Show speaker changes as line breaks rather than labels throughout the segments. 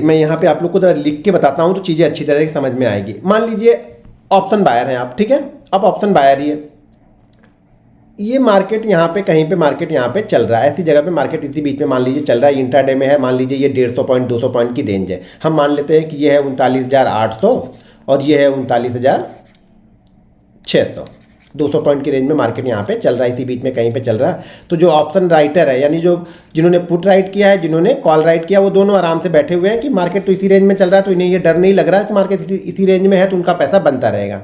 मैं यहाँ पे आप लोग को जरा लिख के बताता हूँ तो चीज़ें अच्छी तरह से समझ में आएगी। मान लीजिए ऑप्शन बायर हैं आप, ठीक है। अब ऑप्शन बायर ही है, ये मार्केट यहाँ पे कहीं पे मार्केट यहाँ पे चल रहा है, ऐसी जगह पे मार्केट इसी बीच में मान लीजिए चल रहा है, इंट्राडे में है। मान लीजिए ये 150 पॉइंट 200 पॉइंट की रेंज है। हम मान लेते हैं कि ये है 39,800 और ये है 39,600। 200 पॉइंट की रेंज में मार्केट यहाँ पे चल रहा है, इसी बीच में कहीं पे चल रहा है। तो जो ऑप्शन राइटर है, यानी जो जिन्होंने पुट राइट किया है, जिन्होंने कॉल राइट किया, वो दोनों आराम से बैठे हुए हैं कि मार्केट तो इसी रेंज में चल रहा है, तो इन्हें ये डर नहीं लग रहा है कि मार्केट इसी रेंज में है तो उनका पैसा बनता रहेगा।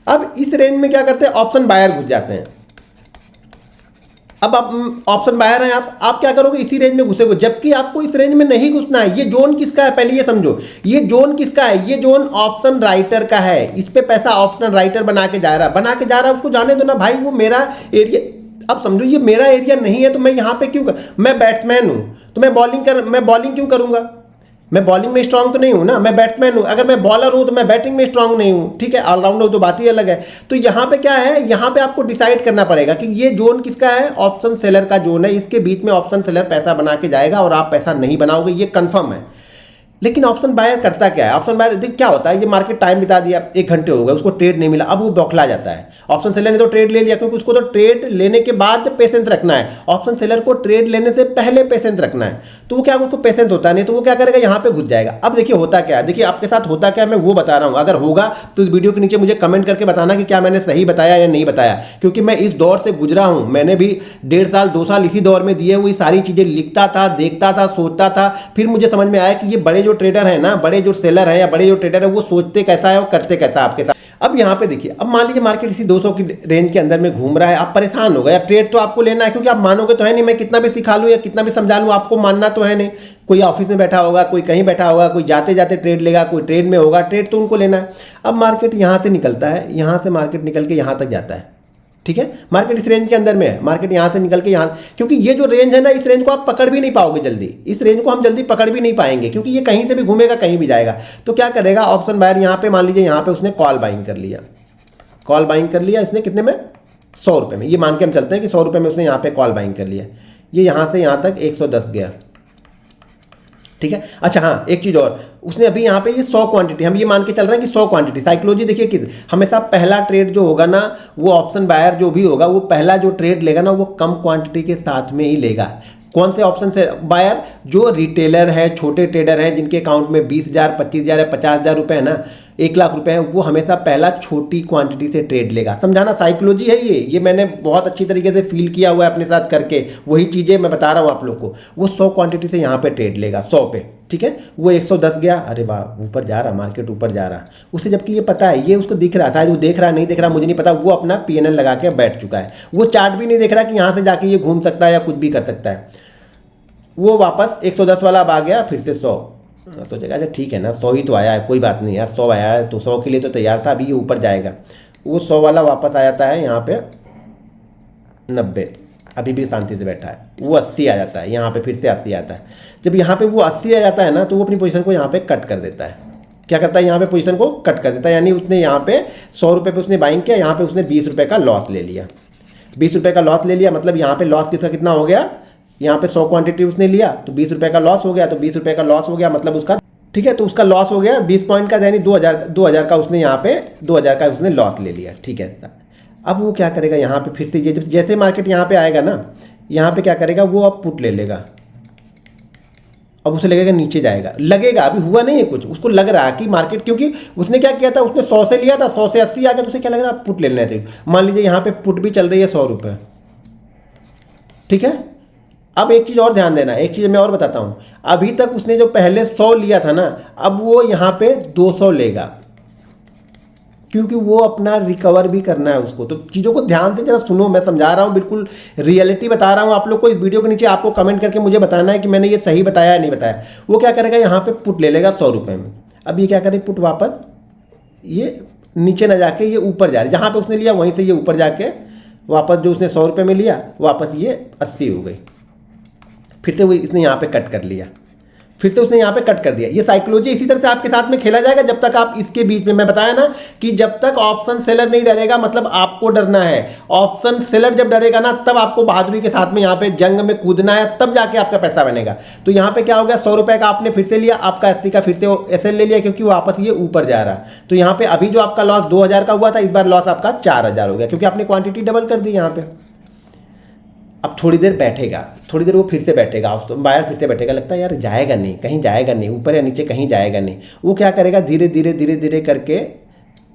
अब इस रेंज में क्या करते हैं, ऑप्शन बायर घुस जाते हैं। अब आप ऑप्शन बायर हैं, आप क्या करोगे, इसी रेंज में घुसेगे, जबकि आपको इस रेंज में नहीं घुसना है। ये जोन किसका है, पहले ये समझो, ये जोन किसका है, ये जोन ऑप्शन राइटर का है। इस पे पैसा ऑप्शन राइटर बना के जा रहा है, उसको जाने दो ना भाई, वो मेरा एरिया। अब समझो ये मेरा एरिया नहीं है तो मैं यहाँ पे क्यों मैं बैट्समैन हूँ तो मैं बॉलिंग क्यों करूँगा। मैं बॉलिंग में स्ट्रांग तो नहीं हूँ ना, मैं बैट्समैन हूँ। अगर मैं बॉलर हूँ तो मैं बैटिंग में स्ट्रांग नहीं हूँ, ठीक है। ऑलराउंडर तो बात ही अलग है। तो यहाँ पे क्या है, यहाँ पे आपको डिसाइड करना पड़ेगा कि ये जोन किसका है, ऑप्शन सेलर का जोन है। इसके बीच में ऑप्शन सेलर पैसा बना के जाएगा और आप पैसा नहीं बनाओगे, ये कंफर्म है। लेकिन ऑप्शन बायर करता क्या है, ऑप्शन बायर देख क्या होता है, ये मार्केट टाइम बिता दिया, 1 घंटे हो गए, उसको ट्रेड नहीं मिला, अब वो बौखला जाता है। ऑप्शन सेलर ने तो ट्रेड ले लिया, क्योंकि उसको तो ट्रेड लेने के बाद पेशेंस रखना है। ऑप्शन सेलर को ट्रेड लेने से पहले पेशेंस रखना है, तो वो क्या, उसको पेशेंस होता नहीं, तो वो क्या करेगा, यहाँ पे घुस जाएगा। अब देखिए होता क्या है, देखिए आपके साथ होता क्या है, मैं वो बता रहा हूँ। अगर होगा तो इस वीडियो के नीचे मुझे कमेंट करके बताना कि क्या मैंने सही बताया या नहीं बताया, क्योंकि मैं इस दौर से गुजरा हूँ। मैंने भी 1.5 साल 2 साल इसी दौर में दिए हुए सारी चीज़ें लिखता था, देखता था, सोचता था। फिर मुझे समझ में आया कि ये बड़े जो ट्रेडर है ना, बड़े जो सेलर है या बड़े जो ट्रेडर है, वो सोचते कैसा है और करते कैसा है आपके साथ। अब यहाँ पे देखिए, अब मान लीजिए मार्केट इसी 200 की रेंज के अंदर में घूम रहा है, आप परेशान हो गए। ट्रेड तो आपको लेना है, क्योंकि आप मानोगे तो है नहीं, मैं कितना भी सिखा लूँ या कितना भी समझा लूँ, आपको मानना तो है नहीं। कोई ऑफिस में बैठा होगा, कोई कहीं बैठा होगा, कोई जाते जाते ट्रेड लेगा, कोई ट्रेड में होगा, ट्रेड तो उनको लेना है। अब मार्केट यहाँ से निकलता है, यहाँ से मार्केट निकल के यहाँ तक जाता है, ठीक है। मार्केट इस रेंज के अंदर में है, मार्केट यहाँ से निकल के यहाँ, क्योंकि ये जो रेंज है ना, इस रेंज को आप पकड़ भी नहीं पाओगे जल्दी, इस रेंज को हम जल्दी पकड़ भी नहीं पाएंगे, क्योंकि ये कहीं से भी घूमेगा, कहीं भी जाएगा। तो क्या करेगा ऑप्शन बायर, यहाँ पे मान लीजिए यहाँ पे उसने कॉल बाइंग कर लिया, कॉल बाइंग कर लिया इसने कितने में, 100 रुपये में। ये मान के हम चलते हैं कि 100 रुपये में उसने यहाँ पे कॉल बाइंग कर लिया। ये यहाँ से यहाँ तक 110 गया, ठीक है। अच्छा हाँ, एक चीज़ और, उसने अभी यहाँ पे ये 100 क्वांटिटी, हम ये मान के चल रहे हैं कि 100 क्वांटिटी। साइकोलॉजी देखिए कि हमेशा पहला ट्रेड जो होगा ना, वो ऑप्शन बायर जो भी होगा, वो पहला जो ट्रेड लेगा ना, वो कम क्वांटिटी के साथ में ही लेगा। कौन से ऑप्शन से बायर, जो रिटेलर है, छोटे ट्रेडर हैं, जिनके अकाउंट में 20,000 25,000 या 50,000 रुपये है ना, 1 लाख रुपए है, वो हमेशा पहला छोटी क्वांटिटी से ट्रेड लेगा। समझाना, साइकोलॉजी है ये मैंने बहुत अच्छी तरीके से फील किया हुआ है अपने साथ करके, वही चीज़ें मैं बता रहा हूँ आप लोग को। वो 100 क्वांटिटी से यहाँ पे ट्रेड लेगा, 100 पे, ठीक है। वो 110 गया, अरे वाह ऊपर जा रहा, मार्केट ऊपर जा रहा, उसे जबकि ये पता है, ये उसको दिख रहा था, जो देख रहा नहीं देख रहा मुझे नहीं पता, वो अपना PNL लगा के बैठ चुका है। वो चार्ट भी नहीं देख रहा कि यहाँ से जाके ये घूम सकता है या कुछ भी कर सकता है। वो वापस 110 वाला अब आ गया, फिर से 100, सोचेगा अच्छा ठीक है ना, 100 ही तो आया है, कोई बात नहीं यार, 100 आया है तो 100 के लिए तो तैयार था, अभी ये ऊपर जाएगा। वो 100 वाला वापस आ जाता है यहाँ पे 90, अभी भी शांति से बैठा है। वो 80 आ जाता है यहाँ पे, फिर से 80 आता है। जब यहाँ पे वो 80 आ जाता है ना, तो वो अपनी पोजीशन को यहाँ पे कट कर देता है। क्या करता है, यहाँ पे पोजीशन को कट कर देता है, यानी उसने यहाँ पे 100 रुपये पे उसने बाइंग किया, यहाँ पे उसने 20 रुपये का लॉस ले लिया। 20 रुपये का लॉस ले लिया, मतलब यहाँ पे लॉस किसका कितना हो गया, यहाँ पे 100 क्वांटिटी उसने लिया तो 20 रुपये का लॉस हो गया, तो 20 रुपये का लॉस हो गया मतलब उसका, ठीक है, तो उसका लॉस हो गया 20 पॉइंट का, यानी 2000 का उसने यहाँ पे 2000 का उसने लॉस ले लिया, ठीक है। अब वो क्या करेगा, यहाँ पे फिर से ये जैसे मार्केट यहाँ पे आएगा ना, यहाँ पे क्या करेगा, वो अब पुट ले लेगा, अब उसे लगेगा नीचे जाएगा, लगेगा, अभी हुआ नहीं है कुछ, उसको लग रहा है कि मार्केट, क्योंकि उसने क्या किया था, उसने 100 से लिया था, 100 से 80 आ गया, तो उसे क्या लग रहा है, पुट ले लेना चाहिए। मान लीजिए यहाँ पे पुट भी चल रही है 100 रुपये, ठीक है। अब एक चीज़ और ध्यान देना, एक चीज़ मैं और बताता हूँ, अभी तक उसने जो पहले 100 लिया था ना, अब वो यहाँ पे 200 लेगा, क्योंकि वो अपना रिकवर भी करना है उसको। तो चीज़ों को ध्यान से जरा सुनो, मैं समझा रहा हूँ, बिल्कुल रियलिटी बता रहा हूँ आप लोग को। इस वीडियो के नीचे आपको कमेंट करके मुझे बताना है कि मैंने ये सही बताया या नहीं बताया। वो क्या करेगा, यहाँ पे पुट ले लेगा 100 रुपये में। अब ये क्या करे, पुट वापस ये नीचे ना जाके ये ऊपर जा रही, जहाँ पे उसने लिया वहीं से ये ऊपर जाके वापस जो उसने 100 रुपये में लिया, वापस ये 80 हो गई, फिर से वो इसने यहाँ पे कट कर लिया, फिर से उसने यहाँ पे कट कर दिया। ये साइकोलॉजी इसी तरह से आपके साथ में खेला जाएगा जब तक आप इसके बीच में, मैं बताया ना कि जब तक ऑप्शन सेलर नहीं डरेगा मतलब आपको डरना है। ऑप्शन सेलर जब डरेगा ना तब आपको बहादुरी के साथ में यहाँ पे जंग में कूदना है, तब जाके आपका पैसा बनेगा। तो यहाँ पे क्या हो गया, 100 रुपये का आपने फिर से लिया, आपका 80 का फिर से एसएल ले लिया क्योंकि वापस ये ऊपर जा रहा। तो यहाँ पे अभी जो आपका लॉस 2000 का हुआ था, इस बार लॉस आपका 4000 हो गया क्योंकि आपने क्वांटिटी डबल कर दी यहाँ पे। अब थोड़ी देर बैठेगा, थोड़ी देर वो फिर से बैठेगा, बायर फिर से बैठेगा, लगता है यार जाएगा नहीं, कहीं जाएगा नहीं, ऊपर या नीचे कहीं जाएगा नहीं। वो क्या करेगा, धीरे धीरे धीरे धीरे करके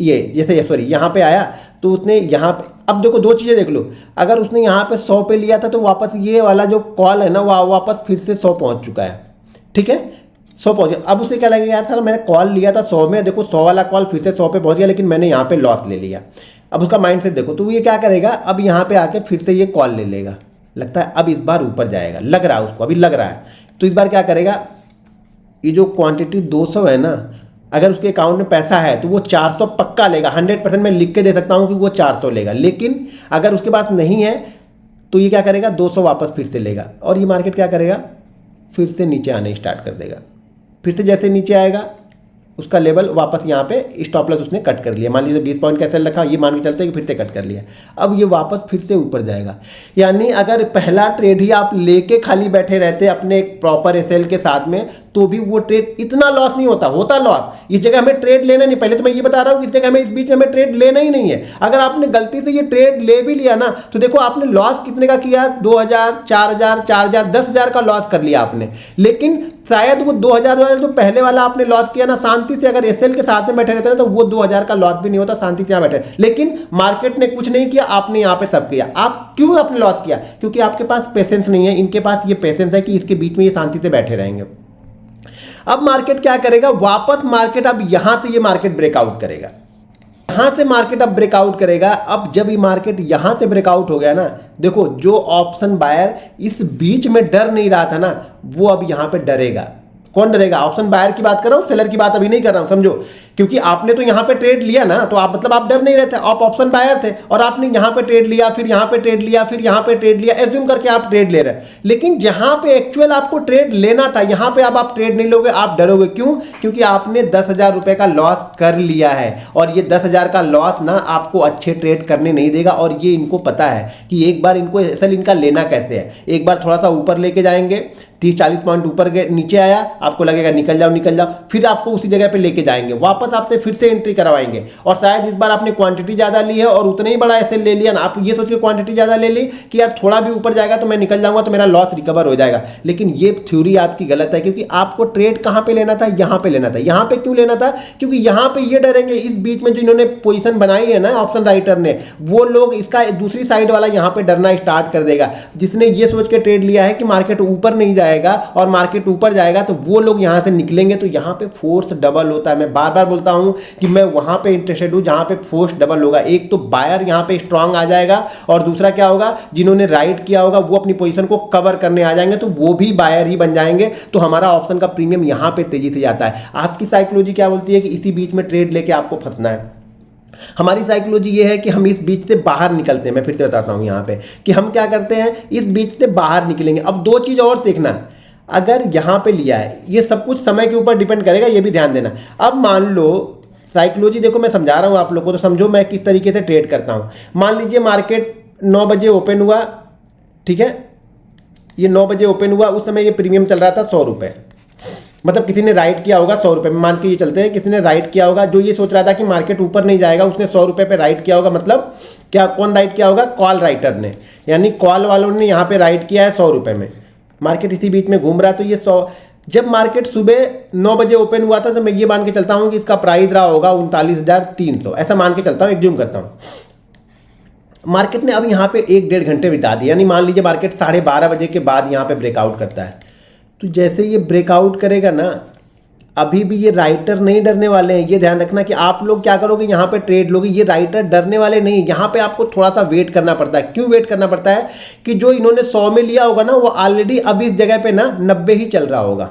ये जैसे सॉरी यहाँ पे आया तो उसने यहाँ पे, अब देखो दो चीज़ें देख लो, अगर उसने यहाँ पे 100 पे लिया था तो वापस ये वाला जो कॉल है ना वो वापस फिर से 100 पहुँच चुका है, ठीक है 100 पहुँच गया। अब उसे क्या लगेगा, यार सर मैंने कॉल लिया था 100 में, देखो 100 वाला कॉल फिर से 100 पे पहुँच गया लेकिन मैंने यहाँ पे लॉस ले लिया। अब उसका माइंड सेट देखो, तो ये क्या करेगा, अब यहाँ पे आके फिर से ये कॉल ले लेगा, लगता है अब इस बार ऊपर जाएगा, लग रहा है उसको, अभी लग रहा है। तो इस बार क्या करेगा, ये जो क्वांटिटी 200 है ना, अगर उसके अकाउंट में पैसा है तो वो 400 पक्का लेगा, 100% मैं लिख के दे सकता हूँ कि वो 400 लेगा। लेकिन अगर उसके पास नहीं है तो ये क्या करेगा, 200 वापस फिर से लेगा और ये मार्केट क्या करेगा, फिर से नीचे आने स्टार्ट कर देगा। फिर से जैसे नीचे आएगा उसका लेवल वापस यहाँ पे स्टॉप लॉस उसने कट कर लिया, मान लीजिए 20 पॉइंट कैसे रखा, ये मान के चलते हैं कि फिर से कट कर लिया। अब ये वापस फिर से ऊपर जाएगा। यानी अगर पहला ट्रेड ही आप लेके खाली बैठे रहते अपने एक प्रॉपर एसएल के साथ में तो भी वो ट्रेड इतना लॉस नहीं होता लॉस। इस जगह हमें ट्रेड लेना नहीं, पहले तो मैं ये बता रहा हूँ कि इस जगह हमें, इस बीच में हमें ट्रेड लेना ही नहीं है। अगर आपने गलती से ये ट्रेड ले भी लिया ना तो देखो आपने लॉस कितने का किया, 2000, 4000, 4000, 10,000 का लॉस कर लिया आपने। लेकिन शायद वो 2000 जो पहले वाला आपने लॉस किया ना, शांति से अगर एसएल के साथ में बैठे रहते ना तो वो 2000 का लॉस भी नहीं होता, शांति से यहाँ बैठे। लेकिन मार्केट ने कुछ नहीं किया, आपने यहाँ पे सब किया। आप क्यों आपने लॉस किया, क्योंकि आपके पास पेशेंस नहीं है। इनके पास ये पेशेंस है कि इसके बीच में ये शांति से बैठे रहेंगे। अब मार्केट क्या करेगा, वापस मार्केट अब यहां से ये मार्केट ब्रेकआउट करेगा, यहां से मार्केट अब ब्रेकआउट करेगा। अब जब ये मार्केट यहां से ब्रेकआउट हो गया ना, देखो जो ऑप्शन बायर इस बीच में डर नहीं रहा था ना, वो अब यहां पे डरेगा। कौन डरेगा, ऑप्शन बायर की बात कर रहा हूं, सेलर की बात अभी नहीं कर रहा हूं, समझो। क्योंकि आपने तो यहां पे ट्रेड लिया ना, तो आप मतलब आप डर नहीं रहते, आप ऑप्शन बायर थे और आपने यहां पे ट्रेड लिया, फिर यहां पे ट्रेड लिया, फिर यहां पे ट्रेड लिया, एज्यूम करके आप ट्रेड ले रहे हैं। लेकिन जहां पे एक्चुअल आपको ट्रेड लेना था, यहां पे अब आप ट्रेड नहीं लोगे, आप डरोगे। क्यों, क्योंकि आपने 10,000 रुपए का लॉस कर लिया है और ये 10,000 का लॉस ना आपको अच्छे ट्रेड करने नहीं देगा। और ये इनको पता है कि एक बार इनको असल इनका लेना कैसे है, एक बार थोड़ा सा ऊपर लेके जाएंगे, 30-40 पॉइंट ऊपर नीचे आया, आपको लगेगा निकल जाओ, फिर आपको उसी जगह पे लेके जाएंगे, वापस आपसे फिर से एंट्री करवाएंगे। और शायद इस बार आपने क्वांटिटी ज़्यादा ली है और उतना ही बड़ा ऐसे ले लिया ना, आप ये सोचिए क्वांटिटी ज़्यादा ले ली कि यार थोड़ा भी ऊपर जाएगा तो मैं निकल जाऊंगा, तो मेरा लॉस रिकवर हो जाएगा। लेकिन ये थ्योरी आपकी गलत है, क्योंकि आपको ट्रेड कहाँ पे लेना था, यहाँ पे लेना था। यहाँ पे क्यों लेना था, क्योंकि यहाँ पे ये डरेंगे, इस बीच में जो इन्होंने पोजीशन बनाई है ना ऑप्शन राइटर ने, वो लोग इसका दूसरी साइड वाला यहाँ पे डरना स्टार्ट कर देगा। जिसने ये सोच के ट्रेड लिया है कि मार्केट ऊपर नहीं जाएगा और मार्केट ऊपर जाएगा, तो वो लोग यहां से निकलेंगे। तो यहां पे फोर्स डबल होता है। मैं बार बार बोलता हूं कि मैं वहां पे इंटरेस्टेड हूं जहां पे फोर्स डबल होगा। एक तो बायर यहां पे स्ट्रांग आ जाएगा और दूसरा क्या होगा, जिन्होंने राइट किया होगा वो अपनी पोजीशन को कवर करने आ जाएंगे, तो वो भी बायर ही बन जाएंगे। तो हमारा ऑप्शन का प्रीमियम यहां पे तेजी से जाता है। आपकी साइकोलॉजी क्या बोलती है कि इसी बीच में ट्रेड लेके आपको फंसना है। हमारी साइकोलॉजी ये है कि हम इस बीच से बाहर निकलते हैं। मैं फिर से बताता हूं यहां पे कि हम क्या करते हैं, इस बीच से बाहर निकलेंगे। अब दो चीज और देखना, अगर यहाँ पे लिया है, ये सब कुछ समय के ऊपर डिपेंड करेगा, ये भी ध्यान देना। अब मान लो साइकोलॉजी देखो, मैं समझा रहा हूँ आप लोगों को, तो समझो मैं किस तरीके से ट्रेड करता हूँ। मान लीजिए मार्केट 9 बजे ओपन हुआ, ठीक है, ये 9 बजे ओपन हुआ, उस समय ये प्रीमियम चल रहा था 100 रुपये, मतलब किसी ने राइट किया होगा 100 रुपये में, मान के ये चलते हैं किसी ने राइट किया होगा, जो ये सोच रहा था कि मार्केट ऊपर नहीं जाएगा, उसने 100 रुपये पे राइट किया होगा। मतलब क्या, कौन राइट किया होगा, कॉल राइटर ने, यानी कॉल वालों ने यहाँ पे राइट किया है 100 रुपये में। मार्केट इसी बीच में घूम रहा है, तो ये 100, जब मार्केट सुबह 9 बजे ओपन हुआ था तो मैं ये मान के चलता हूँ कि इसका प्राइस रहा होगा 39,300, ऐसा मान के चलता हूँ, एग्ज्यूम करता हूँ। मार्केट ने अब यहाँ पे 1-1.5 घंटे बिता दिए, यानी मान लीजिए मार्केट 12:30 बजे के बाद यहाँ पे ब्रेकआउट करता है। तो जैसे ये ब्रेकआउट करेगा ना, अभी भी ये राइटर नहीं डरने वाले हैं। ये ध्यान रखना कि आप लोग क्या करोगे, यहाँ पे ट्रेड लोगे, ये राइटर डरने वाले नहीं। यहाँ पे आपको थोड़ा सा वेट करना पड़ता है। क्यों वेट करना पड़ता है, कि जो इन्होंने 100 में लिया होगा ना, वो ऑलरेडी अभी इस जगह पे ना 90 ही चल रहा होगा।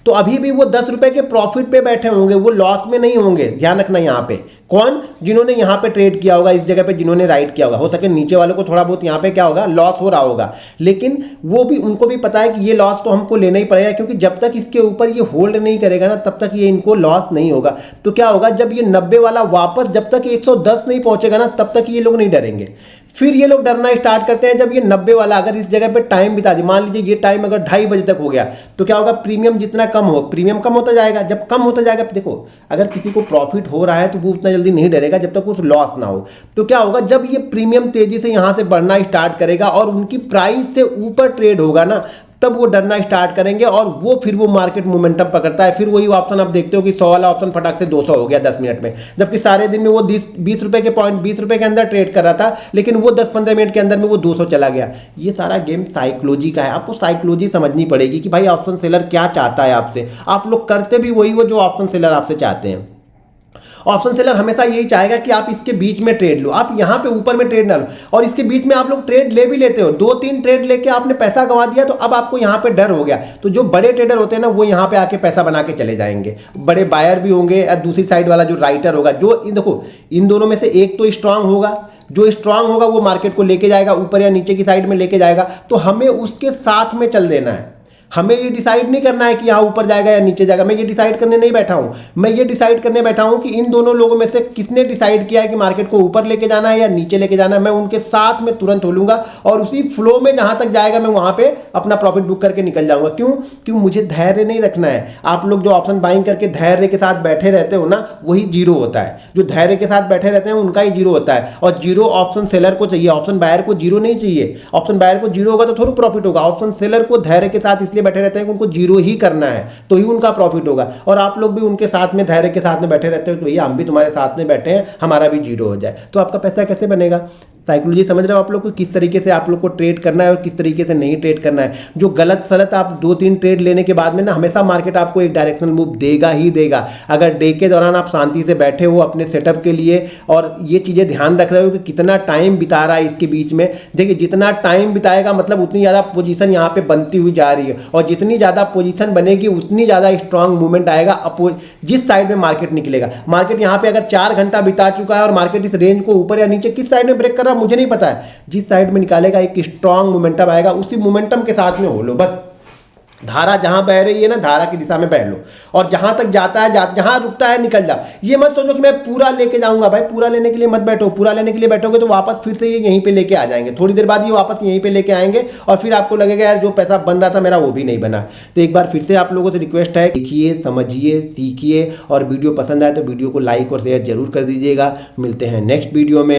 तो अभी भी वो 10 रुपए के प्रॉफिट पे बैठे होंगे, वो लॉस में नहीं होंगे। ध्यान रखना यहाँ पे कौन, जिन्होंने यहाँ पे ट्रेड किया होगा, इस जगह पे जिन्होंने राइट किया होगा। हो सके नीचे वालों को थोड़ा बहुत यहाँ पे क्या होगा, लॉस हो रहा होगा, लेकिन वो भी, उनको भी पता है कि ये लॉस तो हमको लेना ही पड़ेगा, क्योंकि जब तक इसके ऊपर ये होल्ड नहीं करेगा ना तब तक ये इनको लॉस नहीं होगा। तो क्या होगा, जब ये 90 वाला वापस, जब तक 110 नहीं पहुंचेगा ना तब तक ये लोग नहीं डरेंगे। फिर ये लोग डरना स्टार्ट करते हैं जब ये 90 वाला अगर इस जगह पे टाइम बिता दी, मान लीजिए ये टाइम अगर 2:30 बजे तक हो गया, तो क्या होगा, प्रीमियम जितना कम हो, प्रीमियम कम होता जाएगा। जब कम होता जाएगा, देखो अगर किसी को प्रॉफिट हो रहा है तो वो उतना जल्दी नहीं डरेगा जब तक उस लॉस ना हो। तो क्या होगा, जब ये प्रीमियम तेजी से यहाँ से बढ़ना स्टार्ट करेगा और उनकी प्राइस से ऊपर ट्रेड होगा ना, तब वो डरना स्टार्ट करेंगे और वो फिर वो मार्केट मोमेंटम पकड़ता है। फिर वही ऑप्शन आप देखते हो कि 100 वाला ऑप्शन फटाक से 200 हो गया 10 मिनट में, जबकि सारे दिन में वो 20 रुपए के पॉइंट 20 रुपए के अंदर ट्रेड कर रहा था, लेकिन वो 10-15 मिनट के अंदर में वो 200 चला गया। ये सारा गेम साइकोलॉजी का है, आपको साइकोलॉजी समझनी पड़ेगी कि भाई ऑप्शन सेलर क्या चाहता है आपसे। आप लोग करते भी वही हो जो ऑप्शन सेलर आपसे चाहते हैं। ऑप्शन सेलर हमेशा यही चाहेगा कि आप इसके बीच में ट्रेड लो, आप यहां पे ऊपर में ट्रेड ना लो। और इसके बीच में आप लोग ट्रेड ले भी लेते हो, 2-3 ट्रेड लेके आपने पैसा गंवा दिया, तो अब आपको यहां पे डर हो गया। तो जो बड़े ट्रेडर होते हैं ना, वो यहां पे आके पैसा बना के चले जाएंगे। बड़े बायर भी होंगे और दूसरी साइड वाला जो राइटर होगा, जो देखो इन दोनों में से एक तो स्ट्रांग होगा, जो स्ट्रांग होगा वो मार्केट को लेके जाएगा, ऊपर या नीचे की साइड में लेके जाएगा। तो हमें उसके साथ में चल देना है। हमें ये डिसाइड नहीं करना है कि यहाँ ऊपर जाएगा या नीचे जाएगा। मैं ये डिसाइड करने नहीं बैठा हूँ, मैं ये डिसाइड करने बैठा हूँ कि इन दोनों लोगों में से किसने डिसाइड किया है कि मार्केट को ऊपर लेके जाना है या नीचे लेके जाना है। मैं उनके साथ में तुरंत हो लूंगा और उसी फ्लो में जहां तक जाएगा मैं वहां पे अपना प्रॉफिट बुक करके निकल जाऊंगा। क्यों मुझे धैर्य नहीं रखना है। आप लोग जो ऑप्शन बाइंग करके धैर्य के साथ बैठे रहते हो ना, वही जीरो होता है। जो धैर्य के साथ बैठे रहते हैं उनका ही जीरो होता है, और जीरो ऑप्शन सेलर को चाहिए, ऑप्शन बायर को जीरो नहीं चाहिए। ऑप्शन बायर को जीरो होगा तो थोड़ा प्रॉफिट होगा। ऑप्शन सेलर को धैर्य के साथ इसलिए बैठे रहते हैं कि उनको जीरो ही करना है, तो ही उनका प्रॉफिट होगा। और आप लोग भी उनके साथ में धैर्य के साथ में बैठे रहते हो तो भैया हम भी तुम्हारे साथ में बैठे हैं, हमारा भी जीरो हो जाए, तो आपका पैसा कैसे बनेगा। साइकोलॉजी समझ रहे हो आप लोग को, किस तरीके से आप लोग को ट्रेड करना है और किस तरीके से नहीं ट्रेड करना है। जो गलत सलत आप 2-3 ट्रेड लेने के बाद में ना, हमेशा मार्केट आपको एक डायरेक्शनल मूव देगा ही देगा। अगर डे के दौरान आप शांति से बैठे हो अपने सेटअप के लिए और ये चीज़ें ध्यान रख रहे हो कि कितना टाइम बिता रहा है इसके बीच में, देखिए जितना टाइम बिताएगा मतलब उतनी ज़्यादा पोजीशन यहाँ पे बनती हुई जा रही है, और जितनी ज़्यादा पोजीशन बनेगी उतनी ज़्यादा स्ट्रांग मूवमेंट आएगा जिस साइड में मार्केट निकलेगा। मार्केट यहाँ पे अगर 4 घंटा बिता चुका है और मार्केट इस रेंज को ऊपर या नीचे किस साइड में ब्रेक कर रहा है मुझे नहीं पता है, जिस साइड में निकालेगा एक स्ट्रांग मोमेंटम आएगा, उसी मोमेंटम के साथ में हो लो। बस धारा जहां बह रही है ना, धारा की दिशा में बह लो, और जहां तक जाता है जहां रुकता है निकल जाओ। ये मत सोचो कि मैं पूरा लेके जाऊंगा, भाई पूरा लेने के लिए मत बैठो। पूरा लेने के लिए बैठोगे तो वापस फिर से ये यहीं पे लेके आ जाएंगे, थोड़ी देर बाद ये वापस यहीं पे लेके आएंगे और फिर आपको लगेगा यार जो पैसा बन रहा था मेरा वो भी नहीं बना। तो एक बार फिर से आप लोगों से रिक्वेस्ट है, देखिए समझिए सीखिए, और वीडियो पसंद आए तो वीडियो को लाइक और शेयर जरूर कर दीजिएगा। मिलते हैं नेक्स्ट वीडियो में।